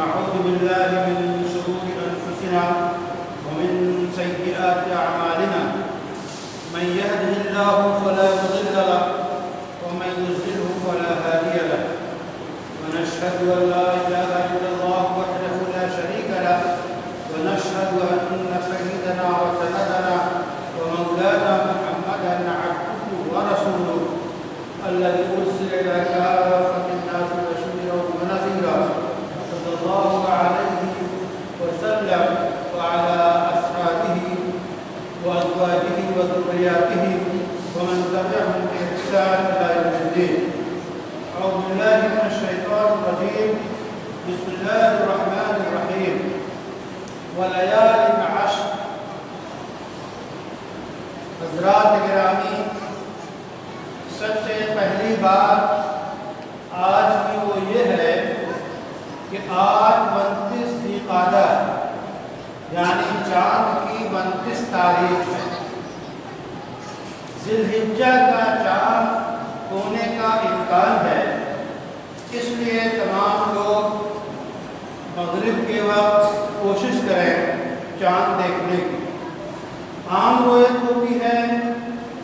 ونعوذ بالله من شرور أنفسنا ومن سيئات أعمالنا من يهده الله فلا مضل له ومن يضلل فلا هادي له ونشهد أن لا إله إلا الله وحده لا شريك له ونشهد أن سيدنا وسندنا ومولانا محمدا عبده ورسوله الذي أرسل إلى كافة الناس بشيرا ونذيرا صلى الله عليه وسلم وعلى أصحابه وأزواجه وذرياته ومن تبعهم بإحسان إلى يوم الدين. أعوذ بالله من الشيطان الرجيم. بسم الله الرحمن الرحيم. وليال عشر. حضرات گرامی، سب سے پہلی بات آج کی وہ یہ ہے کہ آج 29 ذی القعدہ یعنی چاند کی 29 تاریخ ہے. ذی الحجہ کا چاند ہونے کا امکان ہے، اس لیے تمام لوگ مغرب کے وقت کوشش کریں چاند دیکھنے کی. عام رویت ہوتی ہے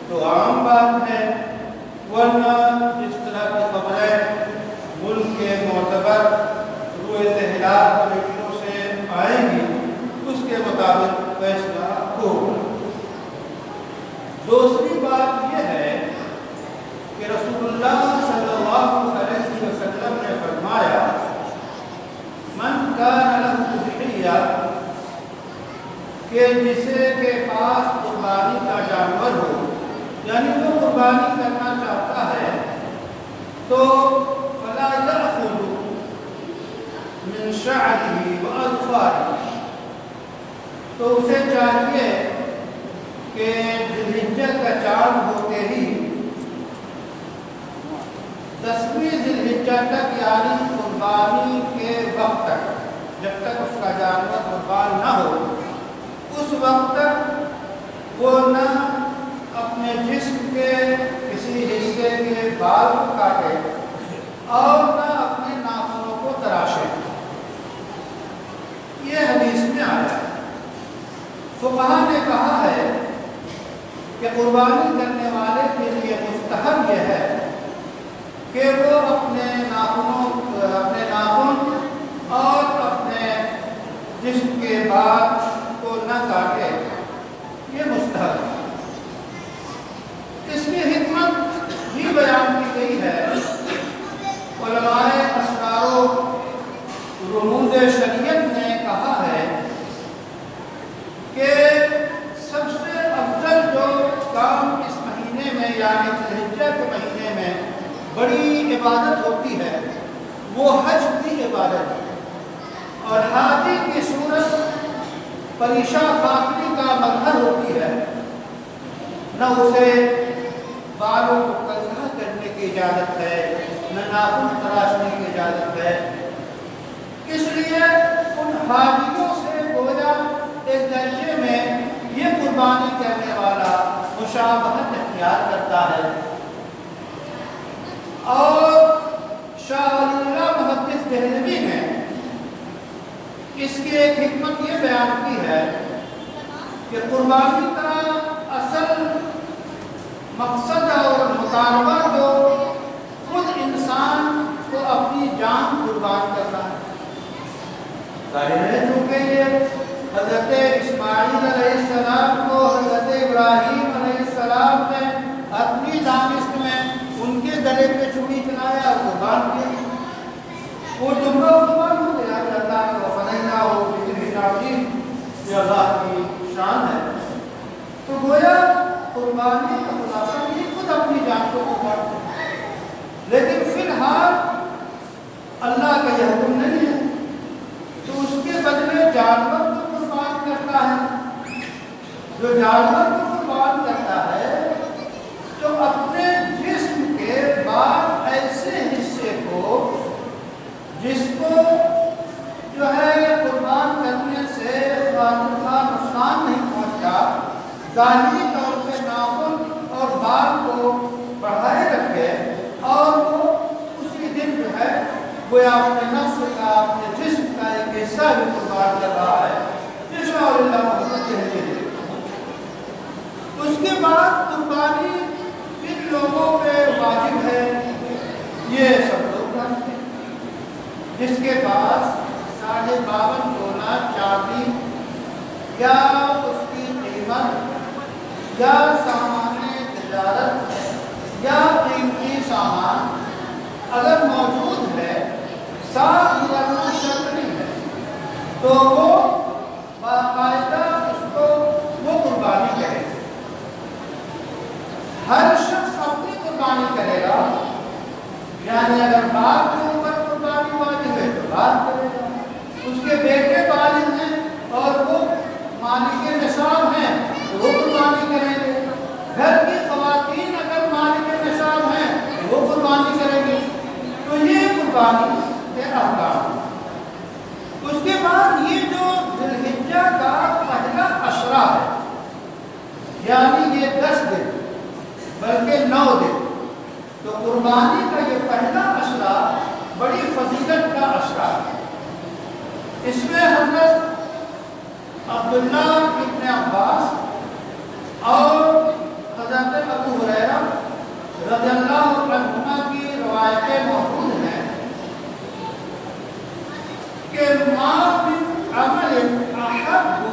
تو عام بات ہے، ورنہ جس طرح کی خبریں ملک کے معتبر رویت ہلال کمیٹیوں سے آئیں گی اس کے مطابق فیصلہ ہوگا. دوسری بات یہ ہے کہ رسول اللہ صلی اللہ علیہ وسلم نے فرمایا من کان لہ ضحیہ، کہ جسے کے پاس قربانی کا جانور ہو، یعنی وہ قربانی کرنا چاہتا ہے، تو فلا یأخذ من شعرہ وأظفارہ، تو اسے چاہیے کہ ذی الحجہ کا چاند ہوتے ہی 10ویں ذی الحجہ تک یعنی قربانی کے وقت تک، جب تک اس کا جانور قربان نہ ہو، اس وقت تک وہ نہ اپنے جسم کے کسی حصے کے بال کو کاٹے اور نہ اپنے ناخنوں کو تراشے. یہ حدیث میں آیا ہے. فقہا نے کہا ہے کہ قربانی کرنے والے کے لیے مستحب یہ ہے کہ وہ اپنے ناخن اور اپنے جسم کے بال کو نہ کاٹے. یہ مستحب ہے. اس کی حکمت بھی بیان کی گئی ہے. علماء اسرار و رموز شریعت نے کہا ہے کہ سب سے افضل جو کام اس مہینے میں یعنی ذی الحجہ کے مہینے میں بڑی عبادت ہوتی ہے وہ حج کی عبادت ہے. اور حاجی کی صورت پریشا فاقری کا مظہر ہوتی ہے، نہ اسے بالوں کو کنگھا کرنے کی اجازت ہے، نہ ناخن تراشنے کی اجازت ہے. اس لیے ان حاجیوں سے گویا ایک درجے میں یہ قربانی کرنے والا مشابہت اختیار کرتا ہے. اور شاہ ولی اللہ محدث دہلوی نے اس کی ایک حکمت یہ بیان کی ہے کہ قربانی کا اصل مقصد اور مطالبہ جو خود انسان کو اپنی جان قربان کرنا ہے. ظاہر ہے چونکہ یہ حضرت اسماعیل علیہ السلام کو حضرت ابراہیم علیہ السلام نے اپنی دانست میں ان کے گلے پہ چھری چلایا اور قربان کیا. وہ جملہ قربان ہو گیا کہ اللہ کا فنینا ہو بذبح عظیم، یہ اللہ کی شان ہے. تو گویا قربانی کا خلاصہ یہ خود اپنی جان کو قربان کرتا ہے. لیکن فی الحال اللہ کا یہ حکم نہیں ہے تو اس کے بدلے جانور کو قربان کرتا ہے. جو جانور کو قربان کرتا ہے تو اپنے جسم کے بعض ایسے حصے کو جس کو جو ہے قربان کرنے سے نقصان نہیں پہنچتا، ظاہری طور پہ ناخن اور بال کو بڑھائے رکھے اور وہ اسی دن جو ہے وہ اپنے نفس کا، اپنے جسم کا لوگوں پہ واجب ہے یہ سب لوگ جانتے ہیں۔ جس کے پاس 52.5 تولہ چاندی یا اس کی قیمت یا سامان تجارت یا قیمتی سامان اگر موجود ہے، ساتھ گزرنا شرط نہیں ہے، تو وہ باقاعدہ اس کو وہ قربانی کرے۔ ہر شخص اپنی قربانی کرے گا، یعنی اگر باپ کے اوپر قربانی واجب ہے تو باپ کرے گا، اس کے بیٹے والد ہیں اور وہ مالک نصاب ہیں تو وہ قربانی کریں گے، گھر کی خواتین اگر مالک نصاب ہیں تو وہ قربانی کریں گے۔ تو یہ قربانی کے احکام۔ اس کے بعد یہ جو ذی الحجہ کا پہلا عشرہ ہے، یعنی یہ 10 دن بلکہ 9 دن، تو قربانی کا یہ پہلا عشرہ بڑی فضیلت کا عشرہ ہے۔ اس میں حضرت عبداللہ ابن عباس اور حضرت ابو ہریرہ رضی اللہ عنہما کی روایتیں موجود ہیں کہ ما من عمل احب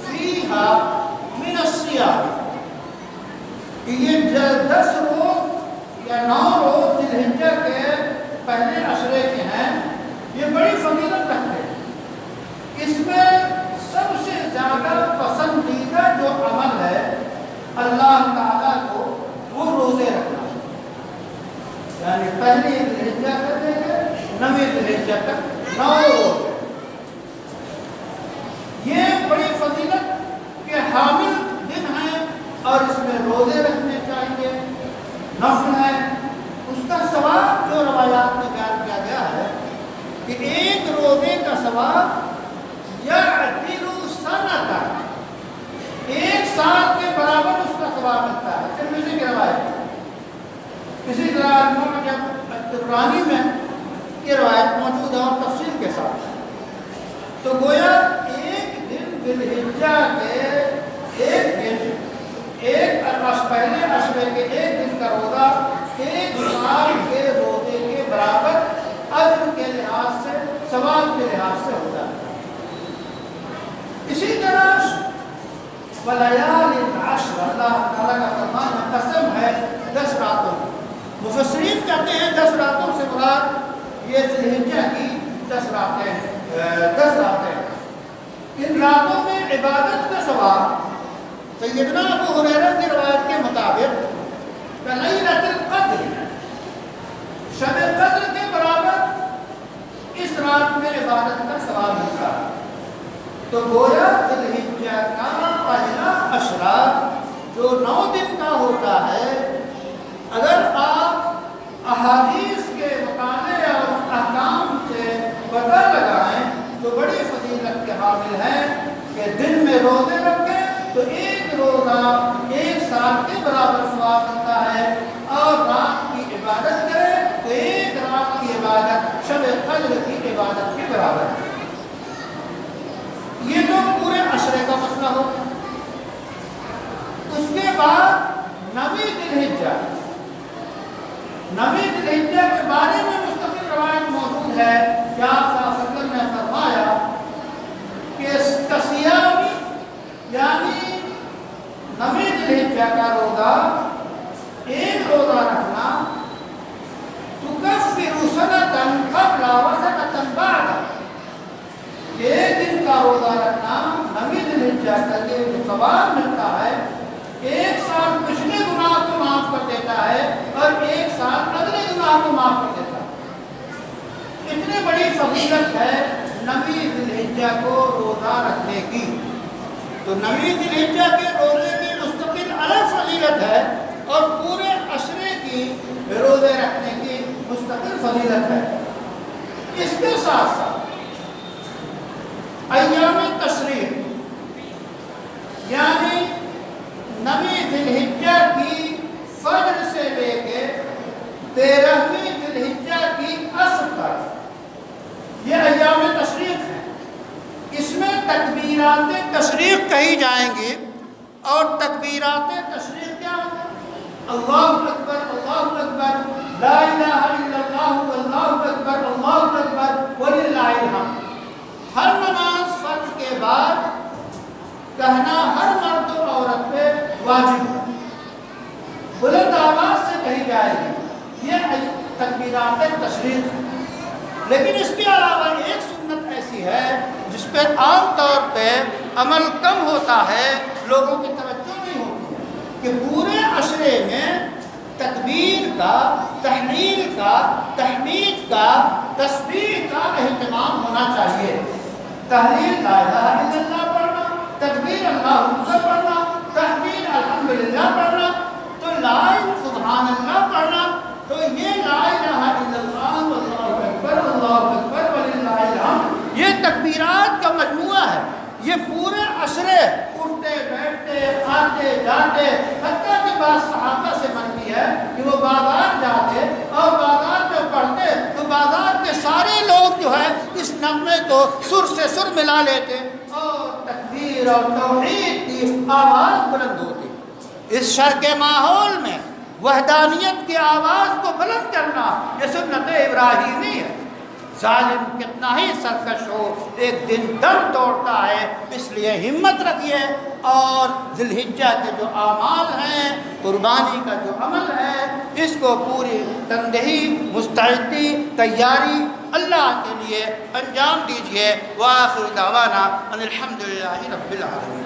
فیہا من الصیام، کہ یہ 10 روز یا 9 روز ذی الحجہ کے پہلے عشرے کے ہیں، یہ بڑی فضیلت رکھتے ہیں۔ اس میں سب سے زیادہ پسندیدہ جو عمل ہے اللہ تعالیٰ کو وہ روزے رکھنا، یعنی پہلی ذی الحجہ سے لے کے 9ویں ذی الحجہ تک 9 روز، یہ بڑی فضیلت کے حامل دن ہیں اور اس میں روزے رکھنے چاہیے، نفل ہے۔ اس کا ثواب جو روایات میں بیان کیا گیا ہے کہ ایک روزے کا ثواب یعدل سنۃ، 1 سال کے برابر اس کا ثواب ملتا ہے۔ ترمذی کی روایت، اسی طرح معجم الطبرانی میں یہ روایت موجود ہے اور تفصیل کے ساتھ۔ تو گویا ایک دن ذی الحجہ کے ایک دن، پہلے عشرے کے ایک دن کا روزہ 1 سال کے روزے کے برابر اجر کے لحاظ سے، ثواب کے لحاظ سے ہوتا ہے۔ اسی طرح ولیال العشر، اللہ تعالیٰ کا فرمان ہے، قسم ہے 10 راتوں۔ مفسرین کہتے ہیں 10 راتوں سے مراد یہ ذی الحجہ کی 10 راتیں۔ ان راتوں میں عبادت کا ثواب سیدنا ابو ہریرہ کی روایت کے مطابق لیلۃ القدر، شب قدر کے برابر اس رات میں عبادت کا ثواب ملتا ہے۔ تو گویا ذی الحجہ کا پہلا عشرہ جو 9 دن کا ہوتا ہے، اگر آپ احادیث کے مطالعے اور احکام سے پتہ لگائیں تو بڑی فضیلت کے حامل ہیں کہ دن میں روزے رکھیں تو ایک روزہ 1 سال کے برابر ثواب ملتا ہے، اور رات کی عبادت کریں تو ایک رات کی عبادت شب قدر کی عبادت کے برابر ہے۔ یہ جو پورے عشرے کا مسئلہ ہو۔ اس کے بعد 9ویں ذی الحجہ، 9ویں ذی الحجہ کے بارے میں مستقل روایت موجود ہے کہ آپ صلی اللہ علیہ وسلم نے فرمایا کہ کسیامی، یعنی 9ویں ذی الحجہ کا روزہ، ایک روزہ رکھنا، تکفر سنۃ قبل وسنۃ بعد، ایک دن کا روزہ رکھنا 9ویں ذی الحجہ کا یہ جو ثواب ملتا ہے، 1 سال پچھلے گناہ کو معاف کر دیتا ہے اور 1 سال اگلے گناہ کو معاف کر دیتا ہے۔ اتنی بڑی فضیلت ہے 9ویں ذی الحجہ کو روزہ رکھنے کی۔ تو 9ویں ذی الحجہ کے روزے کی مستقل الگ فضیلت ہے اور پورے عشرے کی روزے رکھنے کی مستقل فضیلت ہے۔ اس کے ساتھ ساتھ ایام تشریق، یعنی 9ویں ذی الحجہ کی فجر سے لے کے 13ویں ذی الحجہ کی عصر تک، یہ ایام تشریق ہیں۔ اس میں تکبیرات تشریق کہی جائیں گی، اور تکبیرات تشریق کیا ہوتا ہے؟ اللہ اکبر لا الہ الا اللہ اللہ اکبر وللہ الحمد. ہر نماز فرض کے بعد کہنا ہر مرد و عورت پہ واجب ہے. بلند آواز سے کہی جائے گی. یہ تکبیرات تشریق ہے. لیکن اس کے علاوہ ایک سنت ایسی ہے جس پہ عام طور پہ عمل کم ہوتا ہے, لوگوں کی توجہ نہیں ہوتی ہے, کہ پورے عشرے میں تکبیر کا, تحلیل کا, تحمید کا, تسبیح کا اہتمام ہونا چاہیے. تحلیل لا الہ الا اللہ پڑھنا, تکبیر اللہ اکبر پڑھنا, تحمید الحمدللہ پڑھنا, تو لا سبحان اللہ پڑھنا. تو یہ لا الہ الا اللہ اللہ اکبر وللہ الحمد یہ تکبیرات کا مجموعہ ہے. یہ پورے عشرے اٹھتے بیٹھتے آتے جاتے, حتیٰ کہ بعض صحابہ سے منقول ہے کہ وہ بازار جاتے اور بازار میں پڑھتے تو بازار کے سارے لوگ جو ہے اس نغمے کو سر سے سر ملا لیتے اور تکبیر اور توحید کی آواز بلند ہوتی. اس شر کے ماحول میں وحدانیت کی آواز کو بلند کرنا یہ سنت ابراہیمی ہے. ظالم کتنا ہی سرکش ہو ایک دن دم توڑتا ہے. اس لیے ہمت رکھیے اور ذی الحجہ کے جو اعمال ہیں, قربانی کا جو عمل ہے, اس کو پوری تندہی, مستعدی, تیاری اللہ کے لیے انجام دیجیے. وآخر دعوانا ان الحمدللہ رب العالمین.